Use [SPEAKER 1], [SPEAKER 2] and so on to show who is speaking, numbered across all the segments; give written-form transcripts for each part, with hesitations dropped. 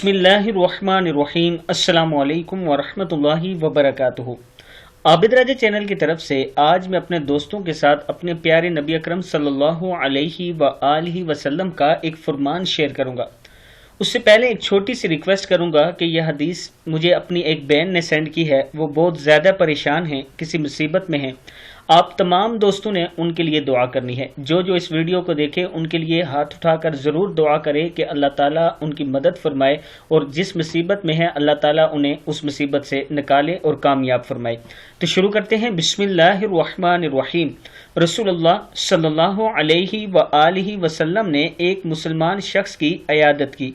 [SPEAKER 1] बिस्मिल्लाहिर्रहमानिर्रहीम। अस्सलामु अलैकुम वरहमतुल्लाहि वबरकातुहू। आबिdraja चैनल की तरफ से आज मैं अपने दोस्तों के साथ अपने प्यारे नबी अकरम सल्लल्लाहु अलैहि व आलिहि वसल्लम का एक फरमान शेयर करूंगा। उससे पहले एक छोटी सी रिक्वेस्ट करूंगा कि यह हदीस मुझे अपनी एक बहन ने सेंड की है। वो बहुत ज़्यादा परेशान हैं, किसी मुसीबत में हैं। आप तमाम दोस्तों ने उनके लिए दुआ करनी है। जो जो इस वीडियो को देखे उनके लिए हाथ उठाकर ज़रूर दुआ करे कि अल्लाह ताला उनकी मदद फरमाए और जिस मुसीबत में है अल्लाह ताला उन्हें उस मुसीबत से निकाले और कामयाब फरमाए। तो शुरू करते हैं। बिस्मिल्लाहिर्रहमानिर्रहीम। रसूलुल्लाह सल्लल्लाहु अलैहि व आलिहि वसल्लम ने एक मुसलमान शख्स की इयादत की।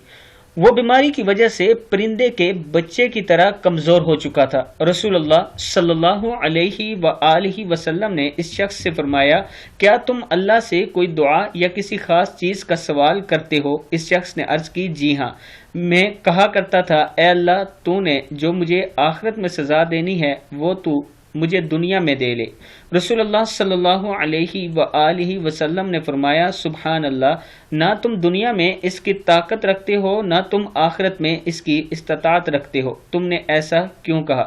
[SPEAKER 1] वो बीमारी की वजह से परिंदे के बच्चे की तरह कमजोर हो चुका था। रसूलुल्लाह सल्लल्लाहु अलैहि व आलिहि वसल्लम ने इस शख्स से फरमाया, क्या तुम अल्लाह से कोई दुआ या किसी खास चीज का सवाल करते हो? इस शख्स ने अर्ज की, जी हाँ, मैं कहा करता था, ए अल्लाह, तूने जो मुझे आखिरत में सजा देनी है वो तू मुझे दुनिया में दे ले। रसूलुल्लाह सल्लल्लाहु अलैहि व आलिहि वसल्लम ने फरमाया, सुभान अल्लाह, ना तुम दुनिया में इसकी ताकत रखते हो ना तुम आखिरत में इसकी इस्तात रखते हो। तुमने ऐसा क्यों कहा?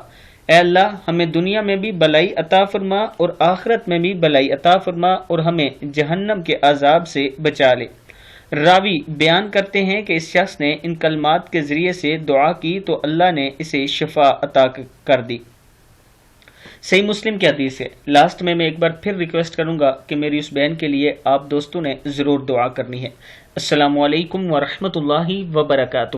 [SPEAKER 1] ए अल्लाह, हमें दुनिया में भी भलाई अता फरमा और आखिरत में भी भलाई अता फरमा और हमें जहन्नम के अजाब से बचा ले। रावी बयान करते हैं कि इस शख्स ने इन कलमात के जरिए से दुआ की तो अल्लाह ने इसे शिफा अता कर दी। सही मुस्लिम की हदीस है। लास्ट में मैं एक बार फिर रिक्वेस्ट करूंगा कि मेरी उस बहन के लिए आप दोस्तों ने जरूर दुआ करनी है। अस्सलामु अलैकुम वरहमतुल्लाहि वबरकातुहू।